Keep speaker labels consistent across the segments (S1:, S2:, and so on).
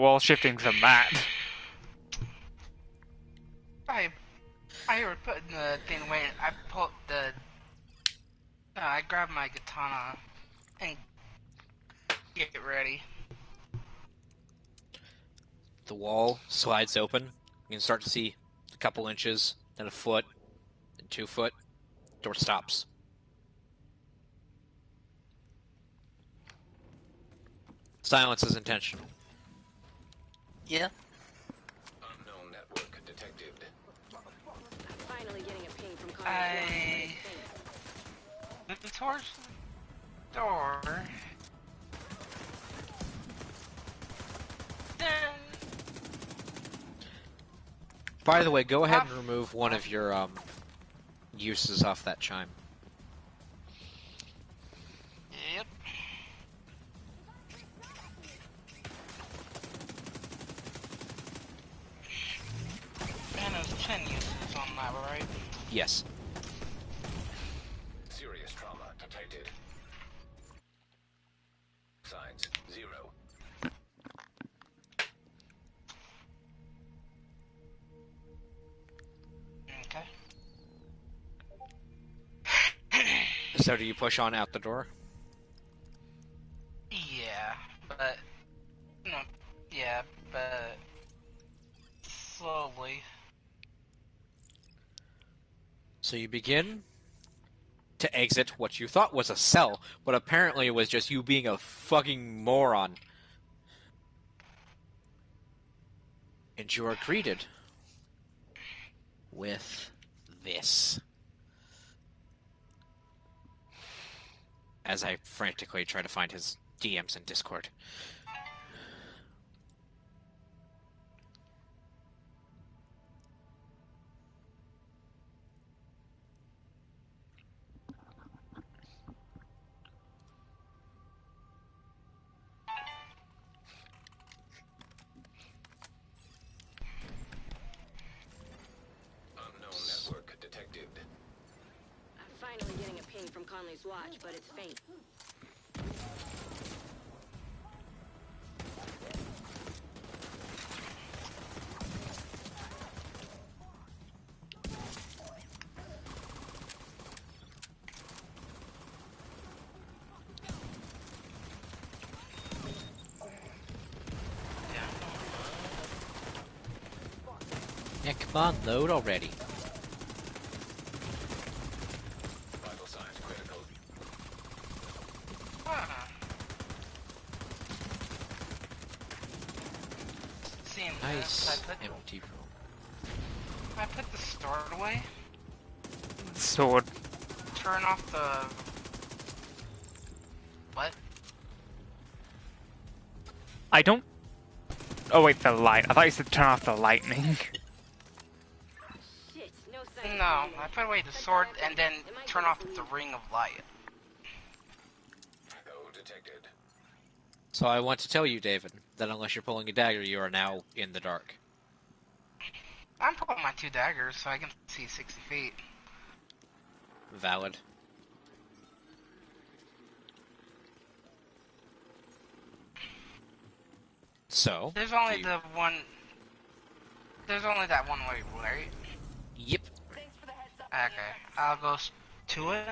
S1: wall shifting from that.
S2: I were putting the thing away. I pulled the. I grabbed my katana and get ready.
S3: The wall slides open. You can start to see a couple inches, then a foot, then 2 foot. Door stops. Silence is intentional.
S2: Yeah.
S4: Unknown network detected.
S5: Finally getting a ping from
S2: I moved towards the door. Then
S3: By the way, go ahead and remove one of your uses off that chime.
S2: Yep. And there's 10 uses on that, right?
S3: Yes.
S4: Serious trauma detected. Signs 0.
S2: Okay.
S3: So do you push on out the door?
S2: Yeah, but no, yeah, but slowly.
S3: So you begin to exit what you thought was a cell, but apparently it was just you being a fucking moron. And you are greeted with this. As I frantically try to find his DMs in Discord.
S4: Unknown network detected.
S5: I'm finally getting a ping from Conley's watch, but it's faint.
S3: Yeah, come on, load already.
S4: Vital signs critical.
S2: Seeing
S3: Nice.
S2: this,
S3: Empty room.
S2: I put the sword away.
S1: Sword.
S2: Turn off the. What?
S1: I don't... Oh wait, the light. I thought you said turn off the lightning.
S5: Shit, no sign.
S2: No, I put away the sword and then turn off the ring of light.
S4: Echo detected.
S3: So I want to tell you, David, that unless you're pulling a dagger, you are now in the dark.
S2: I'm pulling my 2 daggers so I can see 60 feet.
S3: Valid. So.
S2: There's only
S3: you-
S2: the one. There's only that one way, right?
S3: Yep.
S2: Okay, I'll go to it.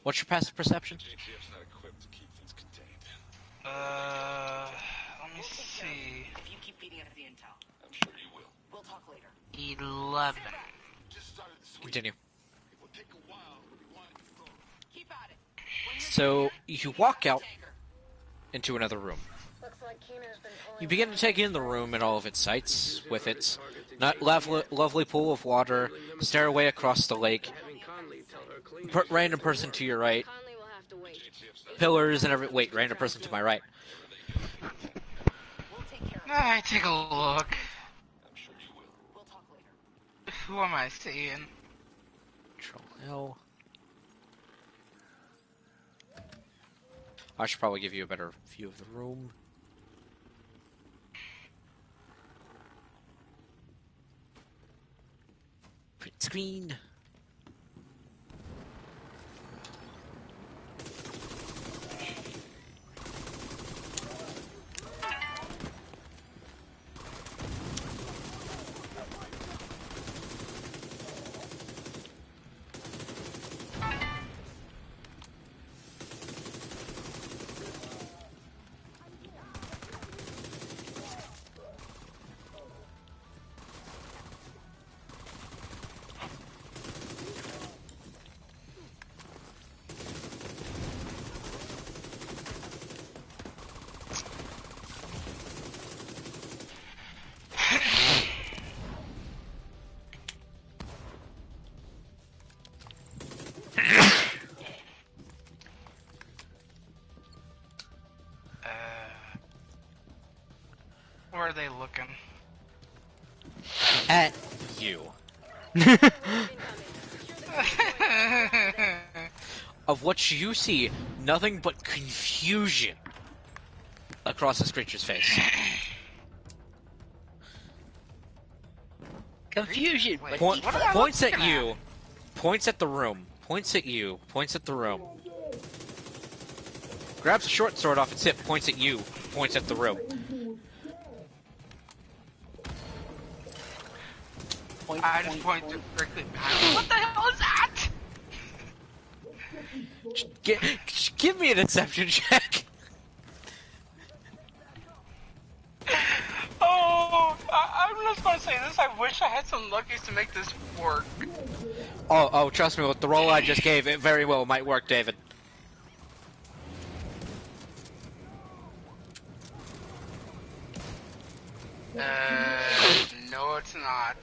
S3: What's your passive perception?
S2: Let me see.
S6: If you keep feeding us the intel,
S4: I'm sure you will.
S6: we'll talk later.
S2: 11.
S3: Continue.
S6: Keep at it.
S3: So you walk out into another room.
S5: Looks like Keener's been pulling.
S3: You begin to take in the room and all of its sights, with its lovely pool of water, stairway across the lake, random person to your right,
S5: Conley will have to wait.
S3: pillars and every. Wait, random person to my right.
S6: We'll take care of it.
S2: I take a look.
S4: I'm sure you will.
S6: We'll talk later.
S2: Who am I seeing?
S3: Control L. I should probably give you a better view of the room. Print screen.
S2: Where are they looking?
S3: At you. Of what you see, nothing but confusion across this creature's face.
S7: Confusion.
S2: Wait,
S3: Point,
S2: what am I
S3: points at
S2: looking at?
S3: you, points at the room, points at you, points at the room. Grabs a short sword off its hip, points at you, points at the room.
S2: I just pointed directly behind me. What the hell is that?
S3: Give me a deception check.
S2: Oh, I'm just gonna say this. I wish I had some luckies to make this work.
S3: Oh, trust me, with the roll I just gave, it very well might work, David.
S2: No, it's not.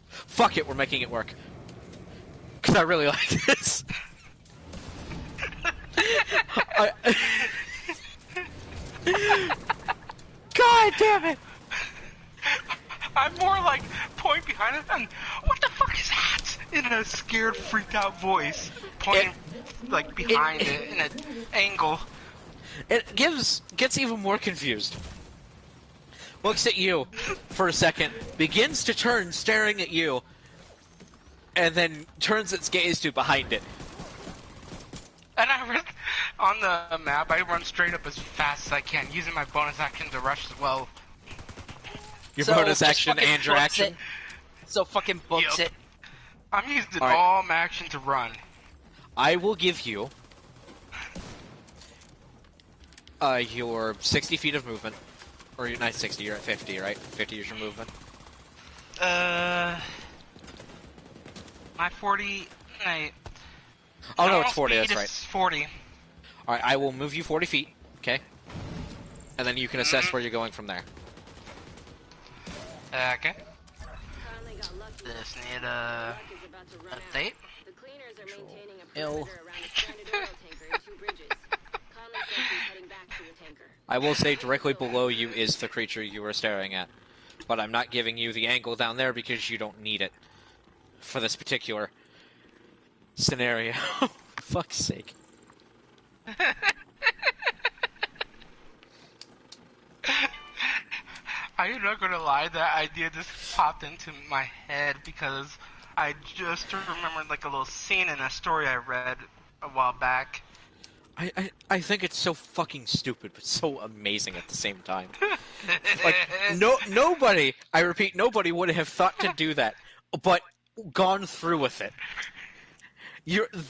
S3: Fuck it, we're making it work. Cause I really like this. God damn it!
S2: I'm more like point behind it and what the fuck is that? In a scared, freaked out voice, pointing like behind it in an angle.
S3: It gets even more confused. Looks at you for a second, begins to turn, staring at you, and then turns its gaze to behind it.
S2: And on the map, I run straight up as fast as I can, using my bonus action to rush as well.
S3: Your
S7: So,
S3: bonus
S7: just
S3: action
S7: fucking
S3: and your
S7: books
S3: action.
S7: it. So fucking books
S2: Yep.
S7: it.
S2: I'm using
S3: All right.
S2: all my action to run.
S3: I will give you your 60 feet of movement. Or you're not 60, you're at 50, right? 50 is your movement.
S2: My 40.
S3: Oh no,
S2: normal
S3: it's 40,
S2: speed
S3: that's
S2: is
S3: right.
S2: 40.
S3: Alright, I will move you 40 feet, okay? And then you can assess where you're going from there.
S2: Okay.
S5: Conley got lucky.
S2: Just need
S5: Luck is about to run out.
S2: update.
S5: The cleaners are maintaining a
S3: Ill.
S5: perimeter around a stranded oil tanker and 2 bridges. Conley says he's heading back to the tanker.
S3: I will say directly below you is the creature you are staring at. But I'm not giving you the angle down there because you don't need it. For this particular scenario. Fuck's sake.
S2: I'm not gonna lie, that idea just popped into my head because I just remembered like a little scene in a story I read a while back.
S3: I think it's so fucking stupid, but so amazing at the same time. Like, nobody, I repeat, nobody would have thought to do that, but gone through with it.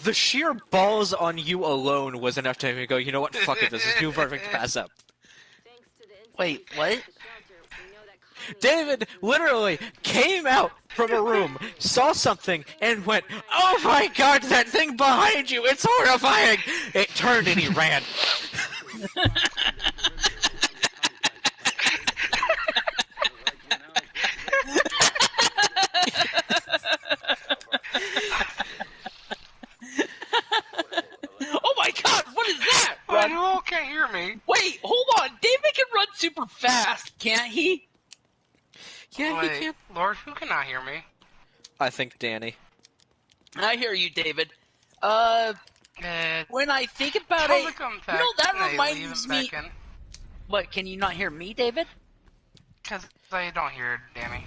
S3: The sheer balls on you alone was enough to make me go, you know what, fuck it, this is too perfect to pass up.
S5: Thanks to the intel
S7: Wait, what?
S5: at the shelter, we know that Conley
S3: David literally came out from a room, saw something, and went, oh my god, that thing behind you, it's horrifying! It turned and he ran.
S7: Oh my god, what is that?
S2: But you all can't hear me.
S7: Wait, hold on. David can run super fast, can't he?
S3: Yeah, he
S2: Wait,
S3: can.
S2: Lord, who cannot hear me?
S3: I think Danny.
S7: I hear you, David. When I think about
S2: tell
S7: it,
S2: me come
S7: you
S2: back.
S7: know, that
S2: and I
S7: reminds
S2: leave
S7: me.
S2: him back in.
S7: What, can you not hear me, David?
S2: Because I don't hear Danny.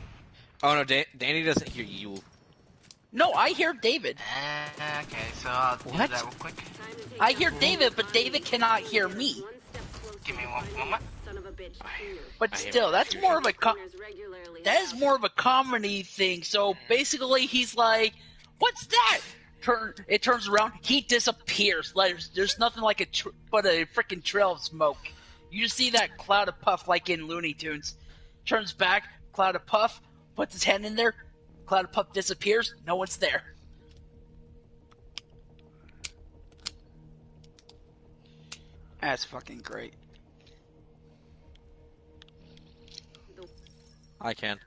S3: Oh no, Danny doesn't hear you.
S7: No, I hear David.
S2: Okay, so I'll do
S3: What?
S2: that real quick.
S5: time to take
S7: I
S5: down
S7: hear
S5: the
S7: David, but
S5: Conley.
S7: David cannot hear me.
S5: One step closer
S2: Give me
S5: to
S2: one
S5: finding
S2: moment.
S5: that son of a bitch cleaner.
S7: But
S3: I hear
S7: still, that's
S3: confusion.
S7: more of a
S5: Cleaners regularly
S7: that is
S5: have-
S7: more of a comedy thing. So basically, he's like, "What's that?" It turns around, he disappears. Like, there's nothing like but a freaking trail of smoke. You just see that cloud of puff like in Looney Tunes. Turns back, cloud of puff, puts his hand in there, cloud of puff disappears, no one's there. That's fucking great.
S3: I can.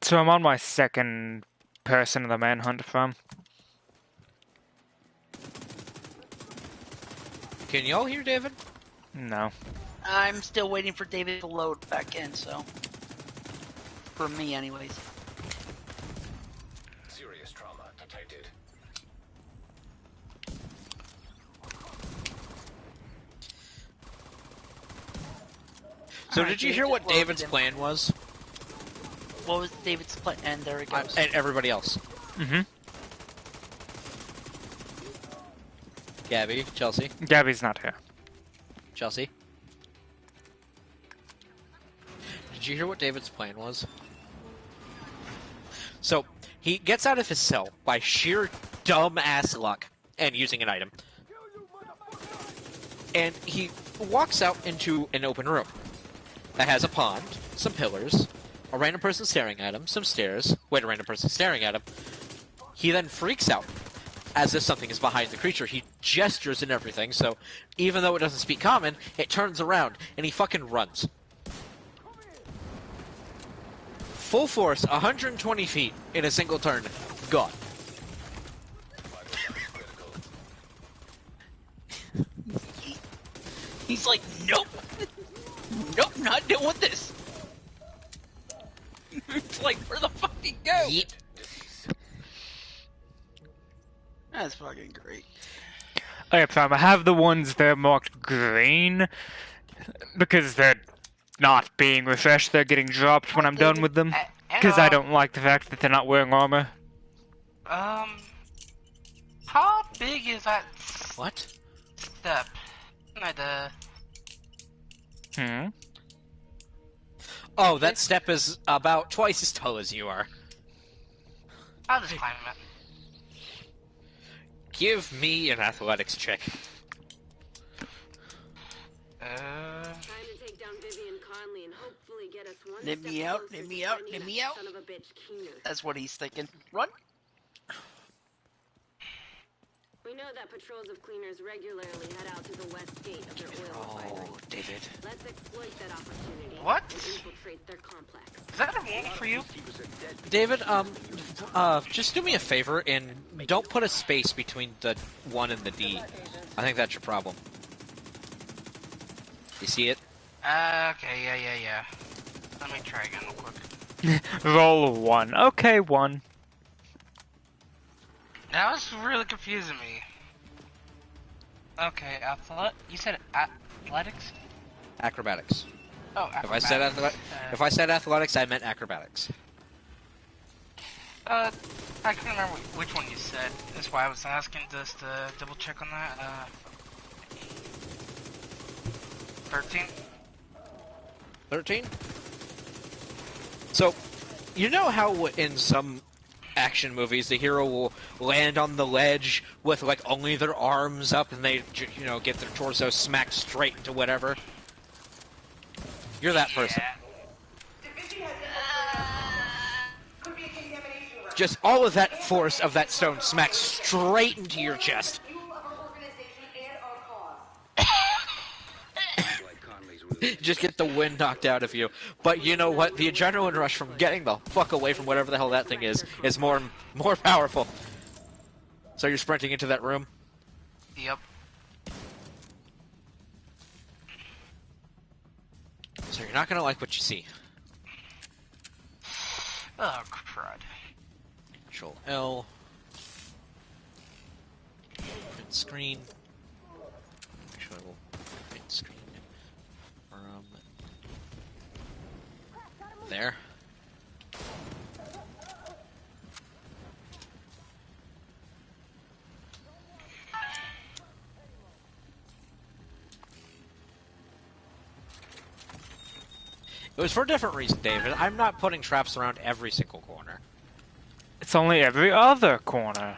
S1: So I'm on my second person in the manhunt from.
S3: Can y'all hear David?
S1: No.
S7: I'm still waiting for David to load back in, so. For me, anyways.
S4: Serious trauma detected.
S3: So
S7: Alright,
S3: did you
S7: Dave
S3: hear
S7: just
S3: what
S7: loaded
S3: David's
S7: in.
S3: plan was?
S7: What was David's plan? And there it goes.
S3: And everybody else.
S1: Mm-hmm.
S3: Gabby, Chelsea,
S1: Gabby's not here.
S3: Chelsea. Did you hear what David's plan was? So, he gets out of his cell by sheer dumb-ass luck and using an item. And he walks out into an open room that has a pond, some pillars, a random person staring at him, some stairs, wait, a random person staring at him. He then freaks out as if something is behind the creature. He gestures and everything, so even though it doesn't speak common, it turns around and he fucking runs. Full force, 120 feet in a single turn. Gone.
S7: He's like, nope. Nope, not doing this. It's like, where the fuck did he go?
S3: Yeet.
S7: That's fucking great.
S1: Okay, so I have the ones that are marked green because they're not being refreshed. They're getting dropped when I'm done with them because I don't like the fact that they're not wearing armor.
S2: How big is that
S3: What?
S2: step?
S3: Oh, that step is about twice as tall as you are.
S2: I'll just climb it.
S3: Give me an athletics check.
S5: Time to take down Vivian Conley and hopefully get us one
S7: Let
S5: step
S7: me out,
S5: closer
S7: let
S5: to
S7: me out,
S5: finding
S7: let
S5: that
S7: me out.
S5: Son of a bitch Keener.
S7: That's what he's thinking. Run.
S5: We know that patrols of cleaners regularly head out to the west gate of their oil refinery.
S3: Oh, David.
S5: Let's exploit that opportunity
S2: What?
S5: and infiltrate their complex.
S2: Is that a wall for you?
S3: David, just do me a favor and don't put a space between the 1 and the D. I think that's your problem. You see it?
S2: Okay, yeah. Let me try again real quick.
S1: Roll a 1. Okay, 1.
S2: That was really confusing me. Okay, you said athletics?
S3: Acrobatics.
S2: Oh,
S3: If I said athletics, I meant acrobatics.
S2: I couldn't remember which one you said. That's why I was asking just to double check on that. 13?
S3: 13? So, you know how in some action movies the hero will land on the ledge with like only their arms up and they, you know, get their torso smacked straight into whatever? You're that person. Just all of that force of that stone smacks straight into your chest. Just get the wind knocked out of you. But you know what? The adrenaline rush from getting the fuck away from whatever the hell that thing is more powerful. So you're sprinting into that room?
S2: Yep.
S3: So you're not gonna like what you see.
S2: Oh, crud.
S3: Control L. Print screen. Control print screen. From there. It was for a different reason, David. I'm not putting traps around every single corner.
S1: It's only every other corner.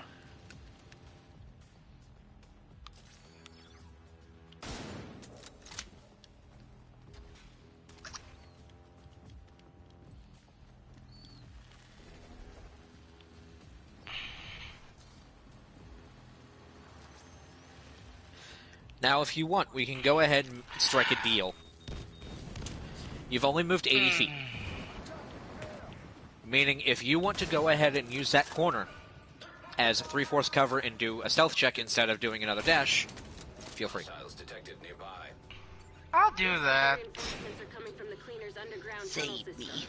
S3: Now, if you want, we can go ahead and strike a deal. You've only moved 80 feet. Meaning, if you want to go ahead and use that corner as a 3/4 cover and do a stealth check instead of doing another dash, feel free.
S4: Missiles detected nearby.
S2: I'll do that.
S5: Reinforcements are coming from the cleaner's underground tunnel
S6: Save me.
S5: system.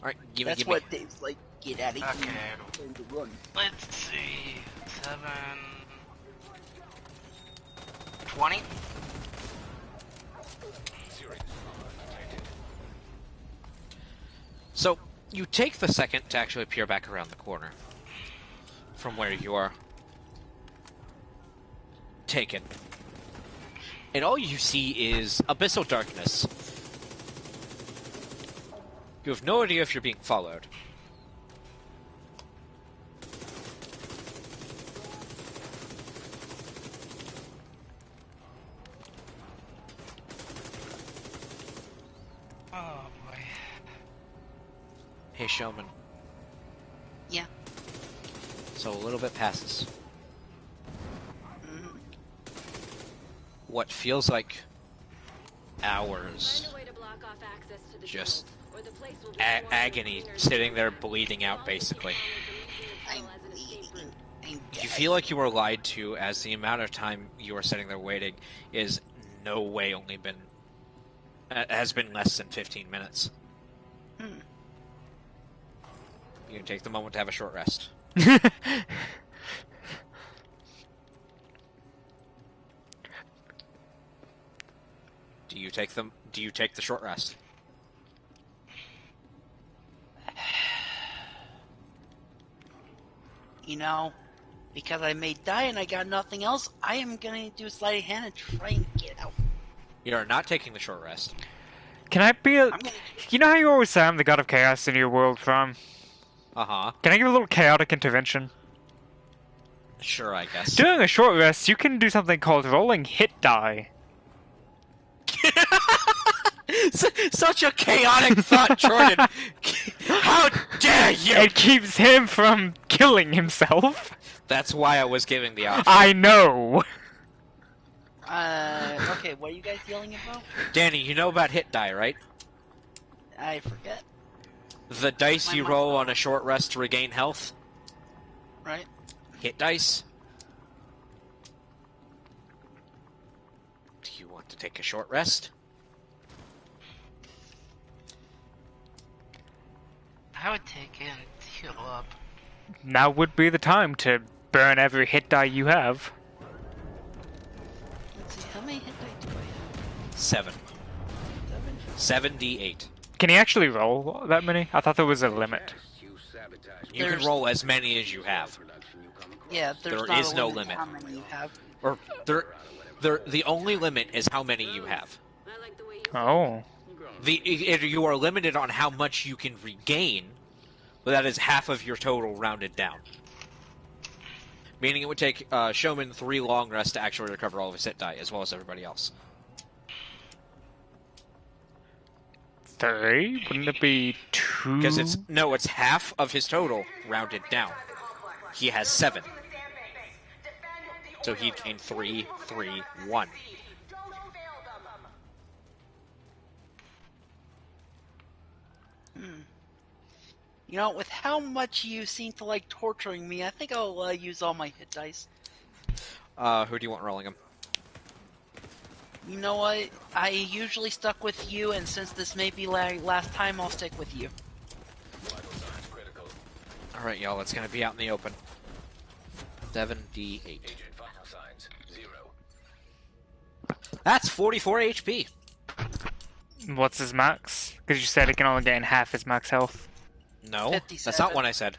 S3: Alright, give
S6: That's
S3: me.
S6: what Dave's like. Get out of here.
S2: Okay.
S6: Time to run.
S2: Let's see. 7... 20?
S4: Serious trauma detected.
S3: So, you take the second to actually peer back around the corner from where you are taken. And all you see is abyssal darkness. You have no idea if you're being followed.
S2: Oh boy.
S3: Hey, Showman.
S6: Yeah.
S3: So a little bit passes.
S6: Mhm.
S3: What feels like hours.
S5: Find a way to block off access to the
S3: Just
S5: tunnels, or the place will be
S3: A-
S5: swarming
S3: agony,
S5: with cleaners.
S3: sitting there bleeding out, basically.
S6: I'm
S5: As an escape
S6: bleeding.
S5: route.
S6: I'm
S3: You
S6: dead.
S3: feel like you were lied to, as the amount of time you are sitting there waiting is no way only been has been less than 15 minutes.
S6: Hmm.
S3: You can take the moment to have a short rest. Do you take them? Do you take the short rest?
S6: You know, because I may die and I got nothing else, I am gonna do sleight of hand and try and get out.
S3: You are not taking the short rest.
S1: Can I be a...
S6: I'm gonna.
S1: You know how you always say I'm the god of chaos in your world, from?
S3: Uh-huh.
S1: Can I give a little chaotic intervention?
S3: Sure, I guess.
S1: During a short rest, you can do something called rolling hit die.
S3: Such a chaotic thought, Jordan! How dare you!
S1: It keeps him from killing himself.
S3: That's why I was giving the option.
S1: I know.
S6: Okay, what are you guys yelling about?
S3: Danny, you know about hit die, right?
S6: I forget.
S3: The dice you
S6: My
S3: roll on a short rest to regain health?
S6: Right?
S3: Hit dice? Do you want to take a short rest?
S2: I would take it and heal up.
S1: Now would be the time to burn every hit die you have.
S6: Let's see, how many hit die do I have?
S3: 7.
S6: 7?
S3: 7d8.
S1: Can he actually roll that many? I thought there was a limit.
S4: You sabotage
S3: You can
S6: There's-
S3: roll as many as you have.
S4: production you come across.
S6: Yeah, there's
S3: There
S6: not
S3: is
S6: a
S3: no
S6: limit.
S3: limit.
S6: How many you have?
S3: Or, the only limit is how many you have.
S5: I like the way you
S1: Oh.
S3: You are limited on how much you can regain, but that is half of your total rounded down. Meaning it would take Showman 3 long rests to actually recover all of his hit die, as well as everybody else.
S1: 3? Wouldn't it be 2?
S3: Because it's half of his total rounded down. He has 7. So he'd gain 3, 3, 1.
S6: You know, with how much you seem to like torturing me, I think I'll use all my hit dice.
S3: Who do you want rolling him?
S6: You know what? I usually stuck with you, and since this may be last time, I'll stick with you.
S4: Vital signs critical.
S3: Alright, y'all, it's gonna be out in the open. 7d8.
S4: Agent vital signs 0.
S3: That's 44 HP!
S1: What's his max? Because you said it can only gain half his max health.
S3: No, that's
S6: 57.
S3: not what I said.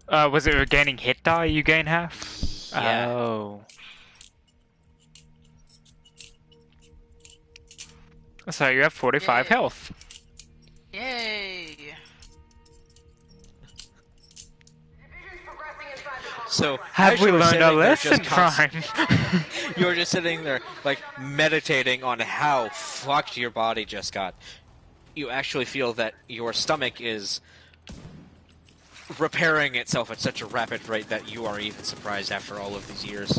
S1: Was it regaining hit die you gain half?
S3: Yeah.
S1: Oh. So you have 45
S6: Yay.
S1: health.
S6: Yay!
S3: So,
S1: Have
S3: as
S1: we
S3: you were
S1: learned our
S3: sitting there
S1: lesson,
S3: just
S1: Prime?
S3: you were just sitting there, like, meditating on how fucked your body just got. You actually feel that your stomach is repairing itself at such a rapid rate that you are even surprised after all of these years.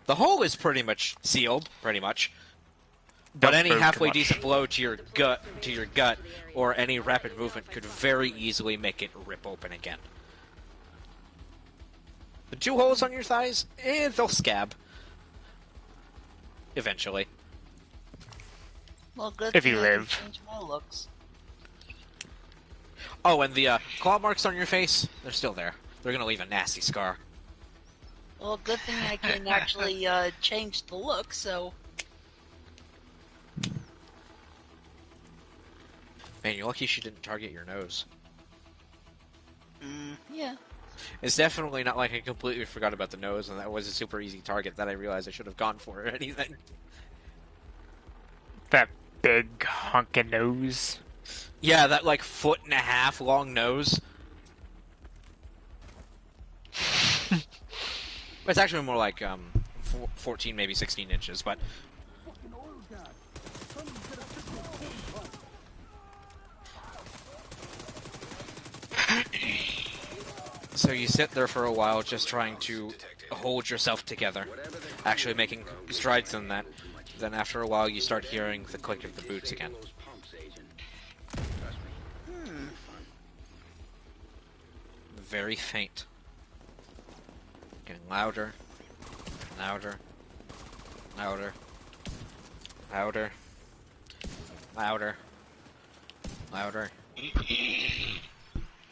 S3: The hole is pretty much sealed, pretty much. But
S1: Don't
S3: any
S1: move too
S3: halfway
S1: much.
S3: decent blow to your gut, or any rapid movement could very easily make it rip open again. The 2 holes on your thighs, they'll scab. Eventually.
S6: Well, good
S1: If
S6: thing
S1: you
S6: I can
S1: live.
S6: change my looks.
S3: Oh, and the claw marks on your face, they're still there. They're gonna leave a nasty scar.
S6: Well, good thing I can actually change the look, so...
S3: Man, you're lucky she didn't target your nose.
S6: Yeah.
S3: It's definitely not like I completely forgot about the nose, and that was a super easy target that I realized I should have gone for or anything.
S1: That big honking nose.
S3: Yeah, that like 1.5 long nose. It's actually more like 14, maybe 16 inches, but... So you sit there for a while just trying to hold yourself together, actually making strides in that. Then after a while you start hearing the click of the boots again. Very faint. Getting louder, louder, louder, louder, louder, louder,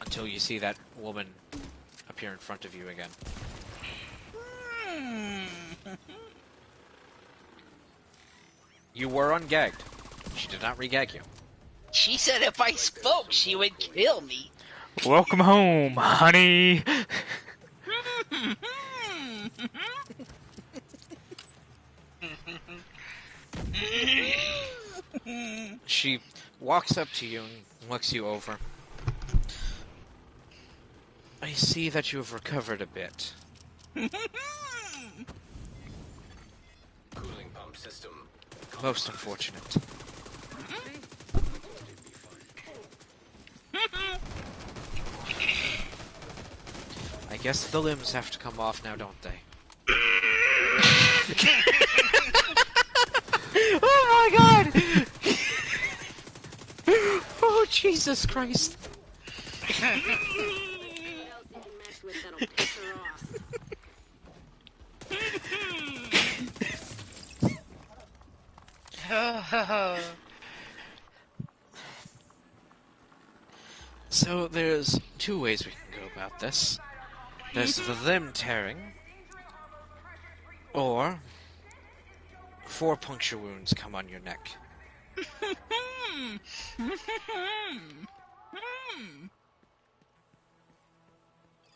S3: until you see that woman appear in front of you again. You were ungagged. She did not regag you.
S6: She said if I spoke, she would kill me.
S1: Welcome home, honey.
S3: She walks up to you and looks you over. I see that you have recovered a bit.
S4: Cooling pump system.
S3: Most unfortunate. I guess the limbs have to come off now, don't they? Oh my god! Oh, Jesus Christ!
S5: What else you can mess with that'll piss her off?
S3: So there's 2 ways we can go about this. There's the limb tearing, or 4 puncture wounds come on your neck.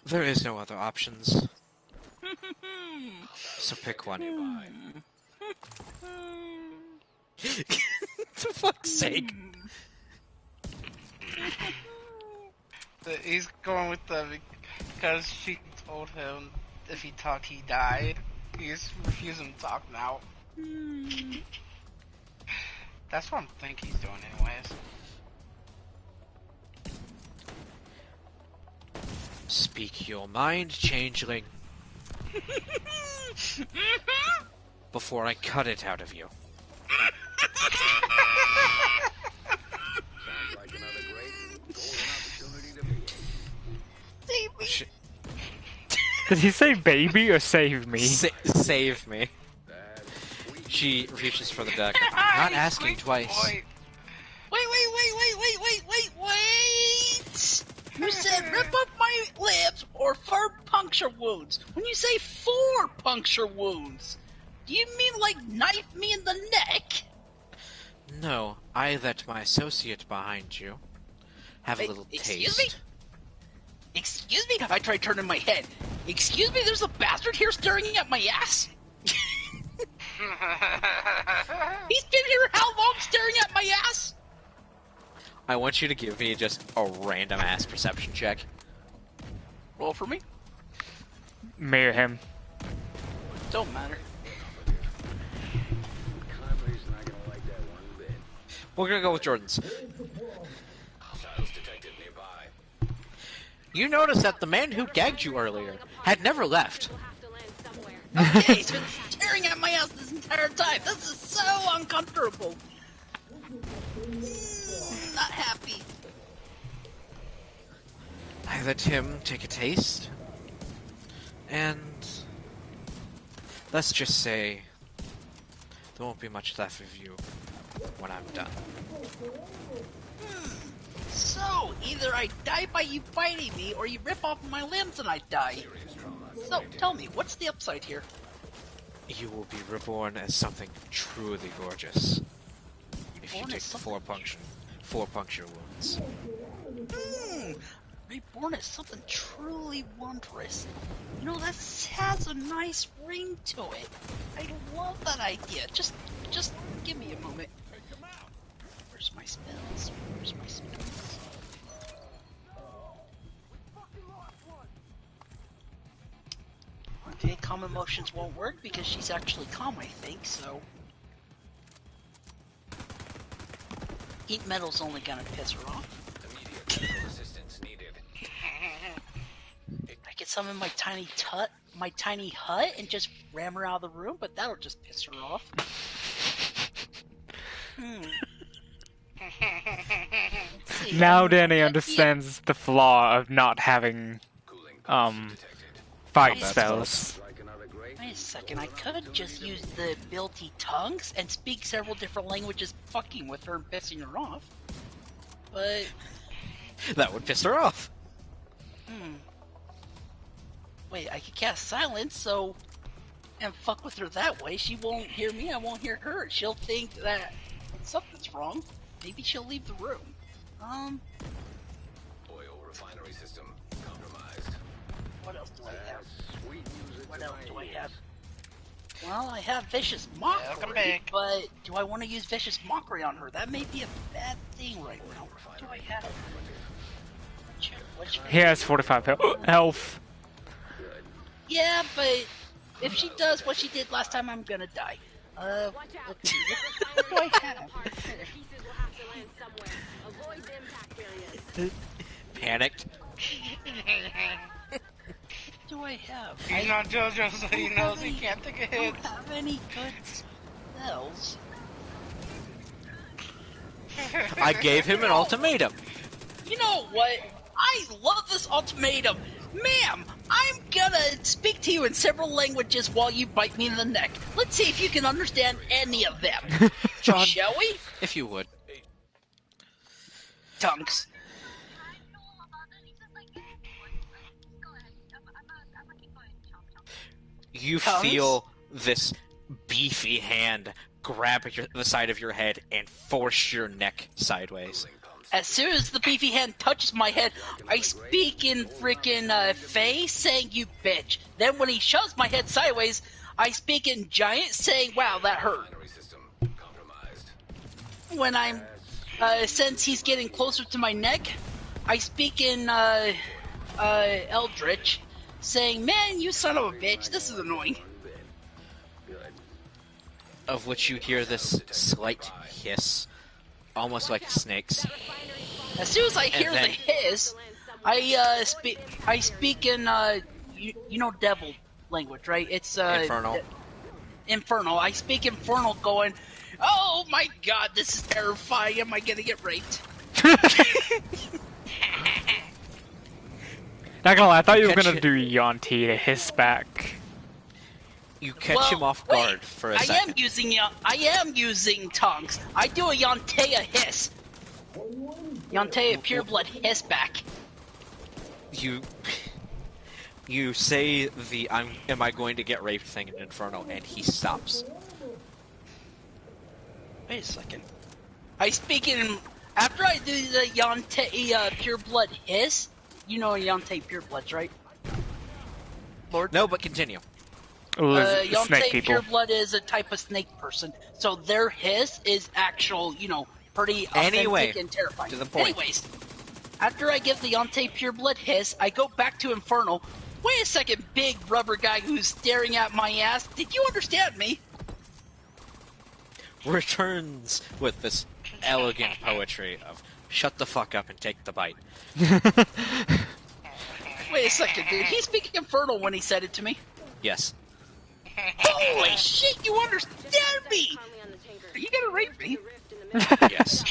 S3: There is no other options. So pick one. For fuck's sake.
S2: He's going with the because she told him if he talked he died. He's refusing to talk now. That's what I think he's doing anyways.
S3: Speak your mind, changeling. Before I cut it out of you.
S4: Sounds like another great golden opportunity to be.
S6: Save me.
S1: Did he say baby or save me?
S3: Save me.
S4: That's sweet.
S3: She reaches for the deck. I'm not asking
S2: Sweet
S3: twice.
S2: boy.
S6: Wait! You said rip up my lips or 4 puncture wounds. When you say 4 puncture wounds, do you mean like knife me in the neck?
S3: No, I let my associate behind you have
S6: Wait,
S3: a little
S6: excuse
S3: taste.
S6: me? Excuse me? I tried turning my head. Excuse me, there's a bastard here staring at my ass? He's been here how long staring at my ass?
S3: I want you to give me just a random ass perception check.
S6: Roll for me?
S1: Me or him?
S6: Don't matter.
S4: Conley's not gonna like that one bit.
S3: We're gonna go with Jordan's.
S4: Siles detected nearby.
S3: You notice that the man who gagged you earlier had never left.
S5: We'll have to land somewhere.
S6: Okay, so it's staring at my ass this entire time. This is so uncomfortable. Not happy.
S3: I let him take a taste, and let's just say there won't be much left of you when I'm done.
S6: So, either I die by you biting me, or you rip off my limbs and I die. So, tell me, what's the upside here?
S3: You will be reborn as something truly gorgeous if you
S6: Reborn
S3: take
S6: as
S3: the
S6: something
S3: four puncture wounds.
S6: Reborn as something truly wondrous. You know, that has a nice ring to it. I love that idea. Just give me a moment. Where's my spells? Where's my spells? Okay, calm emotions won't work because she's actually calm, I think, so... Heat metal's only gonna piss her off.
S4: Immediate medical assistance needed.
S6: I could summon my tiny hut and just ram her out of the room, but that'll just piss her off. See,
S1: Now
S6: I mean,
S1: Danny
S6: yeah,
S1: understands the flaw of not having
S4: Cooling detected.
S1: fight
S6: Yes.
S1: spells.
S4: Like another great.
S6: Wait a second, I could just use the ability tongues and speak several different languages fucking with her and pissing her off. But,
S3: That would piss her off.
S6: wait, I could cast silence, so... And fuck with her that way. She won't hear me, I won't hear her. She'll think that something's wrong. Maybe she'll leave the room.
S4: Oil refinery system compromised.
S6: What else do I have?
S4: Sweet music.
S6: What
S4: to
S6: else
S4: my
S6: do I
S4: ears.
S6: have? Well, I have Vicious Mockery,
S7: Welcome back.
S6: but do I want to use Vicious Mockery on her? That may be a bad thing right now. What do I have? What's your-
S1: He has 45 health.
S6: Yeah, but if she does what she did last time, I'm gonna die.
S5: Watch out.
S6: Let's see.
S5: What
S6: do I have?
S5: The pieces will have to land somewhere. Avoid the impact areas.
S3: Panicked.
S6: What do I have?
S2: He's not JoJo, so he knows he can't take a
S6: I don't
S2: hit.
S6: have any good spells.
S3: I gave him an ultimatum.
S6: You know what? I love this ultimatum. Ma'am, I'm gonna speak to you in several languages while you bite me in the neck. Let's see if you can understand any of them.
S3: John,
S6: Shall we?
S3: if you would.
S6: Tongues.
S3: You
S6: Tongues?
S3: feel this beefy hand grab at the side of your head and force your neck sideways.
S6: As soon as the beefy hand touches my head, I speak in frickin' Fey, saying you bitch. Then when he shoves my head sideways, I speak in Giant, saying wow, that hurt.
S4: Refinery system compromised.
S6: When I'm, since he's getting closer to my neck, I speak in, Eldritch, saying, man, you son of a bitch, this is annoying.
S3: Of which you hear this slight hiss, almost like snakes.
S6: As soon as I hear
S3: then-
S6: the hiss, I speak in, you know devil language, right? It's,
S3: Infernal.
S6: Infernal. I speak Infernal going, oh my god, this is terrifying, am I gonna get raped?
S1: Not gonna lie, I thought you were
S3: Catch
S1: gonna
S3: it.
S1: do Yanti to hiss back.
S3: You catch
S6: Well,
S3: him off
S6: wait,
S3: guard for a
S6: I
S3: second.
S6: am using tongues. I do a Yantea hiss. Yantea pureblood hiss back.
S3: You say the am I going to get raped thing in Inferno, and he stops.
S6: Wait a second. I speak in after I do the Yantea pureblood hiss. You know Yantea purebloods, right? Lord.
S3: No, but continue.
S1: Snake
S6: Yonsei
S1: people.
S6: Pureblood is a type of snake person, so their hiss is actual, pretty authentic
S3: Anyway,
S6: and terrifying.
S3: to the point.
S6: Anyways, after I give the Yonsei Pureblood hiss, I go back to Infernal. Wait a second, big rubber guy who's staring at my ass. Did you understand me?
S3: Returns with this elegant poetry of shut the fuck up and take the bite.
S6: Wait a second, did he speak Infernal when he said it to me?
S3: Yes.
S7: Holy shit, you understand me!
S5: Calmly on the tanker.
S7: Are you gonna rape me?
S5: The rift in the middle.
S3: Yes.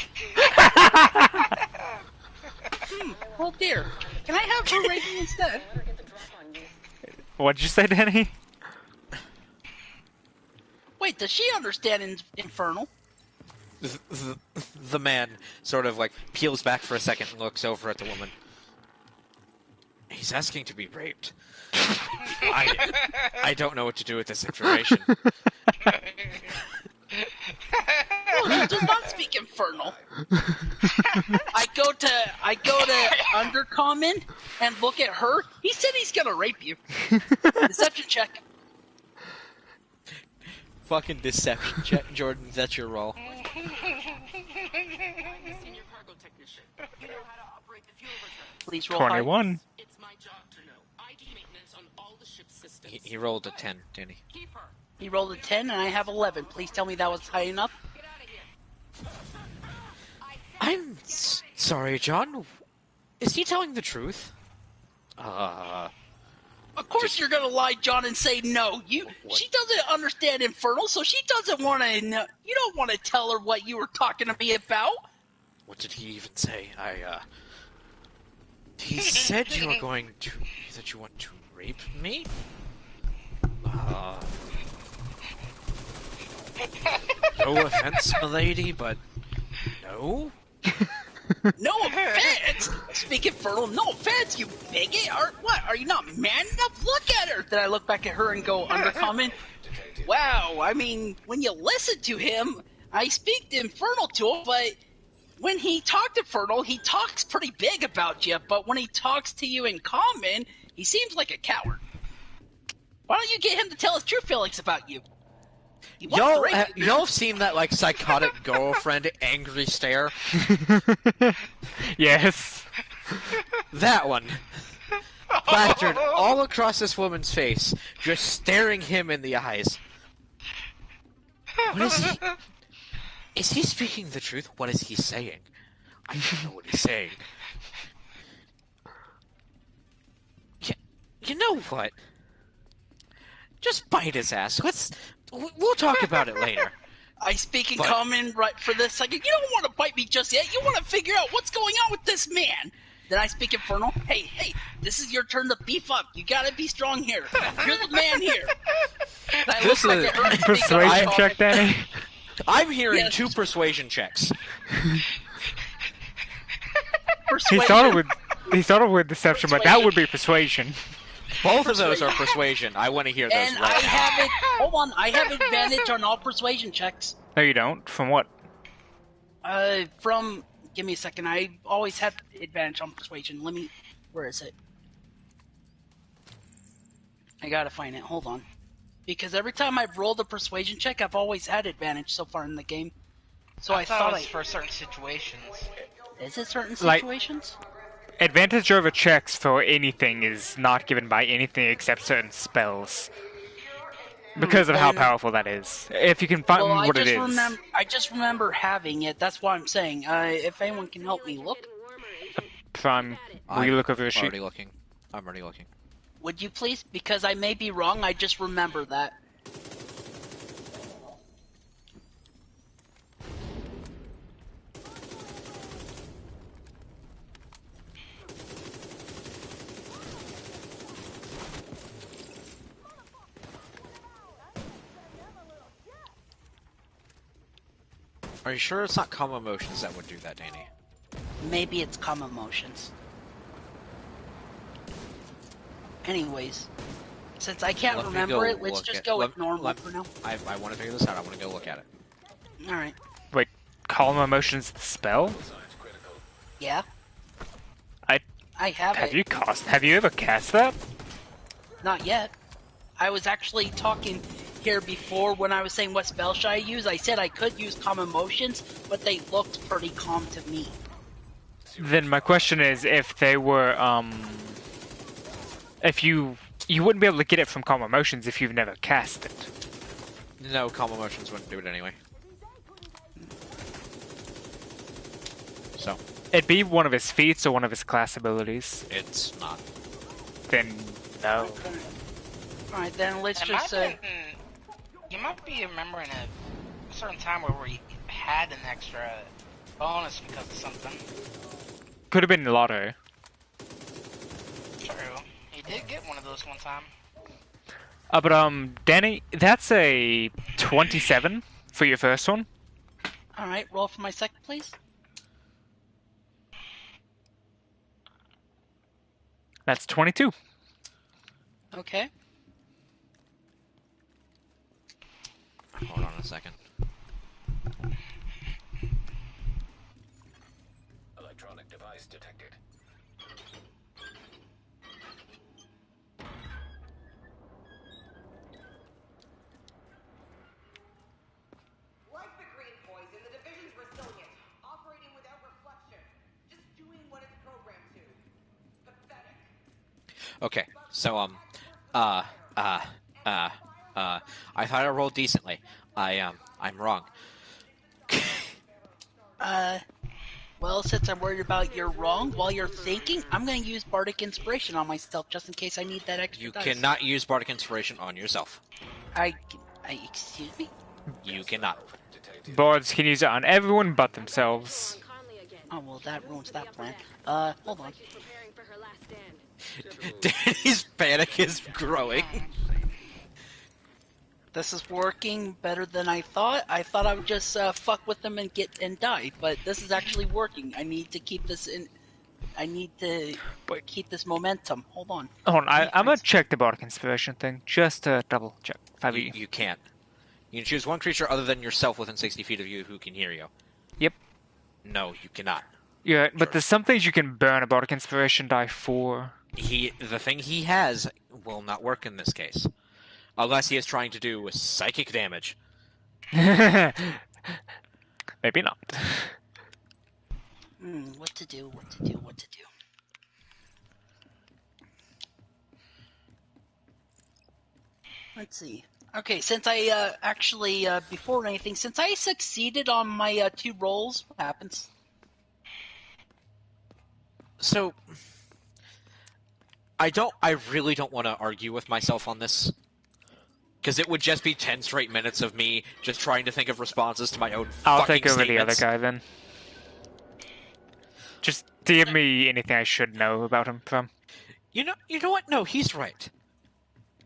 S7: Oh dear. Can I have her rape me instead?
S1: What'd you say, Danny?
S7: Wait, does she understand Infernal?
S3: The man sort of like peels back for a second and looks over at the woman. He's asking to be raped. I don't know what to do with this information.
S7: Oh, she does not speak Infernal. I go to Undercommon and look at her. He said he's gonna rape you. Deception check.
S3: Fucking deception check, Jordan. That's your role.
S8: Senior cargo technician. You know how to operate the fuel return.
S7: Please roll high.
S1: 21.
S8: It's my job to know. I do maintenance on all the ship's systems.
S3: He rolled a 10, Danny.
S8: Keep her.
S7: He rolled a 10 and I have 11. Please tell me that was high enough.
S8: Get out of here.
S3: I'm sorry, John. Is he telling the truth?
S7: Of course you're gonna lie, John, and say no. She doesn't understand Infernal, so she doesn't want to know. You don't want to tell her what you were talking to me about.
S3: What did he even say? He said you were going to... that you want to rape me? No offense, milady, but... no?
S7: No offense! Speak Infernal, no offense, you bigot! Are you not man enough? Look at her! Then I look back at her and go, Undercommon, wow, I mean, when you listen to him, I speak Infernal to him, but when he talked Infernal, he talks pretty big about you, but when he talks to you in common, he seems like a coward. Why don't you get him to tell his true feelings about you? He wants to rape you.
S3: Y'all have seen that, like, psychotic girlfriend angry stare?
S1: Yes.
S3: That one. Plastered all across this woman's face, just staring him in the eyes. What is he... Is he speaking the truth? What is he saying? I don't know what he's saying. You know what? Just bite his ass. We'll talk about it later.
S7: I speak in common right for this second. You don't want to bite me just yet. You want to figure out what's going on with this man. Then I speak Infernal. Hey, this is your turn to beef up. You gotta be strong here. You're the man here. And I look back at her and speak
S1: Persuasion
S7: common.
S1: check, Danny.
S3: I'm hearing
S7: Yes.
S3: 2 persuasion checks.
S1: He
S7: Persuasion.
S1: started with deception, but that would be persuasion.
S3: Both of those are persuasion. I want to hear those
S7: And
S3: right
S7: I
S3: now.
S7: have it. Hold on, I have advantage on all persuasion checks.
S1: No, you don't. From what?
S7: Give me a second. I always had advantage on persuasion. Where is it? I gotta find it. Hold on. Because every time I've rolled a persuasion check, I've always had advantage so far in the game. So I thought
S2: it was for certain situations.
S7: Is it certain
S1: Like-
S7: situations?
S1: Advantage over checks for anything is not given by anything except certain spells. Because of how
S7: then-
S1: powerful that is. If you can find
S7: Well,
S1: what it is.
S7: I just remember having it. That's why I'm saying. If anyone can help me look,
S1: Prime, will you look over your sheet?
S3: I'm already looking.
S7: would you please? Because I may be wrong. I just remember that.
S3: Are you sure it's not calm emotions that would do that, Danny?
S7: Maybe it's calm emotions. Anyways, since I can't
S3: Let me
S7: remember
S3: go
S7: it, let's
S3: look
S7: just
S3: at-
S7: go
S3: let-
S7: with normal
S3: let-
S7: for now.
S3: I want to figure this out. I want to go look at it.
S7: Alright.
S1: Wait, calm emotions the spell?
S7: Yeah.
S1: I
S7: have it.
S1: Have you ever cast that?
S7: Not yet. I was actually talking here before when I was saying what spell should I use. I said I could use calm emotions, but they looked pretty calm to me.
S1: Then my question is, if they were, if you wouldn't be able to get it from calm emotions if you've never cast it.
S3: No, calm emotions wouldn't do it anyway. So,
S1: It'd be one of his feats or one of his class abilities.
S3: it's not.
S1: Then, no.
S7: Alright, then let's
S2: Am
S7: just
S2: I
S7: say...
S2: getting You might be remembering a certain time where we had an extra bonus because of something.
S1: Could have been lotto.
S2: True. He did get one of those one time.
S1: But Danny, that's a 27 for your first one.
S6: Alright, roll for my second, please.
S1: That's 22.
S6: Okay.
S3: Hold on a second.
S4: Electronic device detected.
S8: Like the green poison, the division's resilient, operating without reflection, just doing what it's programmed to. Pathetic.
S3: Okay, so I thought I rolled decently. I'm wrong.
S6: Well, since I'm worried about you're wrong, while you're thinking, I'm gonna use Bardic Inspiration on myself just in case I need that extra
S3: You
S6: dice.
S3: cannot use Bardic Inspiration on yourself.
S6: Excuse me?
S3: You cannot.
S1: Bards can use it on everyone but themselves.
S5: Conley again.
S6: Oh, well, that ruins that plan. Hold on.
S5: She's preparing for her last stand.
S3: Danny's panic is growing.
S6: This is working better than I thought. I thought I would just fuck with them and die, but this is actually working. I need to keep this in. I need to keep this momentum. Hold on.
S1: Hold on, I'm gonna check the Bardic Inspiration thing just to double check.
S3: You can't. You can choose one creature other than yourself within 60 feet of you who can hear you.
S1: Yep.
S3: No, you cannot.
S1: Yeah, but there's some things you can burn a Bardic Inspiration die for.
S3: The thing he has will not work in this case. Unless he is trying to do psychic damage.
S1: Maybe not.
S6: What to do? Let's see. Okay, since I actually before anything, since I succeeded on my 2 rolls, what happens?
S3: So, I really don't want to argue with myself on this. Because it would just be 10 straight minutes of me just trying to think of responses to my own
S1: I'll
S3: fucking
S1: take over
S3: statements.
S1: the other guy then. Just give me anything I should know about him from.
S3: You know what? No, he's right.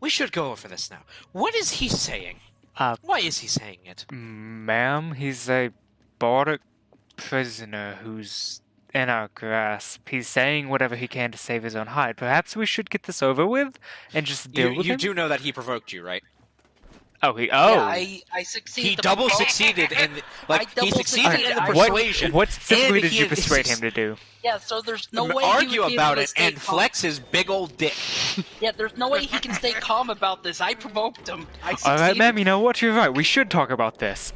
S3: We should go over this now. What is he saying? Why is he saying it?
S1: Ma'am, he's a Bardic prisoner who's in our grasp. He's saying whatever he can to save his own hide. Perhaps we should get this over with and just deal with
S3: You
S1: him?
S3: do know that he provoked you, right?
S1: Oh,
S6: Yeah, I succeeded.
S3: He double succeeded in he succeeded in the
S1: What
S3: persuasion.
S1: specifically
S3: and
S1: did
S3: he
S1: you
S3: is-
S1: persuade him to do?
S6: Yeah, so there's no way
S3: argue
S6: he would be
S3: about
S6: able to
S3: it
S6: stay
S3: and
S6: calm.
S3: flex his big old dick.
S6: Yeah, there's no way he can stay calm about this. I provoked him. I succeeded.
S1: Alright, ma'am, you know what? You're right. We should talk about this.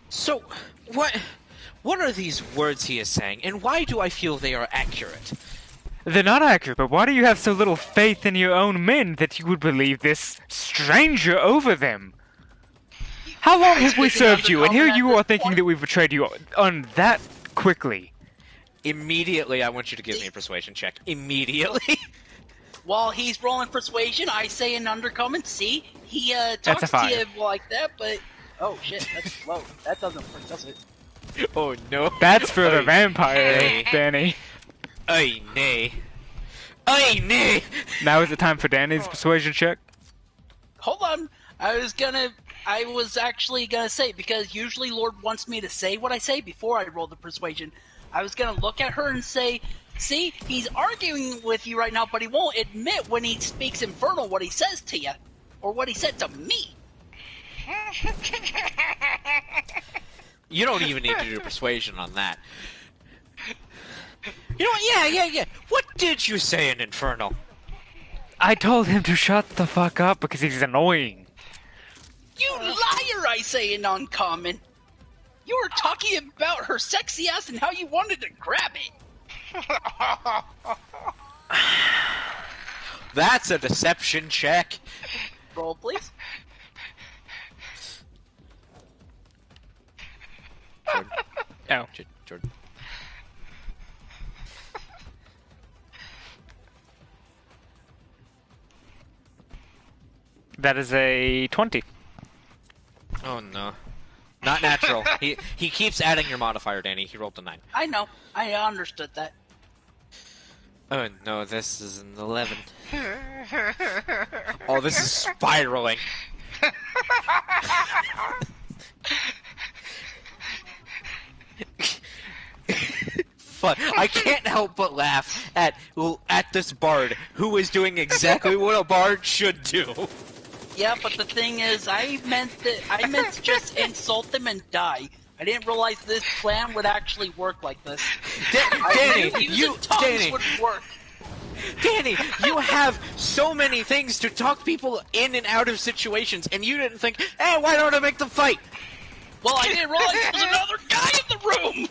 S3: So, what are these words he is saying, and why do I feel they are accurate?
S1: They're not accurate, but why do you have so little faith in your own men that you would believe this stranger over them? How long have we served you, and here you are thinking that we've betrayed you on that quickly?
S3: Immediately, I want you to give me a persuasion check. Immediately.
S6: While he's rolling persuasion, I say an undercomment. See, he
S1: That's a
S6: talks to
S1: fire.
S6: you like that, but oh shit, that's whoa, that doesn't work, does it?
S3: Oh no.
S1: That's for the vampire,
S3: Hey.
S1: Danny.
S3: Ay nay. Ay nay.
S1: Now is the time for Danny's persuasion check.
S6: Hold on, I was actually gonna say, because usually Lord wants me to say what I say before I roll the persuasion. I was gonna look at her and say, see, he's arguing with you right now, but he won't admit when he speaks Infernal what he says to you, or what he said to me.
S3: You don't even need to do persuasion on that. You know what? Yeah. What did you say in Infernal?
S1: I told him to shut the fuck up because he's annoying.
S6: You liar, I say in Uncommon. You were talking about her sexy ass and how you wanted to grab it.
S3: That's a deception check.
S6: Roll, please.
S3: Jordan.
S1: Oh.
S3: Jordan.
S1: That is a 20.
S3: Oh no. Not natural. He keeps adding your modifier, Danny. He rolled a 9.
S7: I know. I understood that.
S3: Oh no, this is an 11. Oh, this is spiraling. Fuck. I can't help but laugh at this bard who is doing exactly what a bard should do.
S7: Yeah, but the thing is, I meant to just insult them and die. I didn't realize this plan would actually work like this.
S3: Danny,
S7: Danny, would work.
S3: Danny, you have so many things to talk people in and out of situations, and you didn't think, hey, why don't I make them fight?
S7: Well, I didn't realize there was another guy in the room!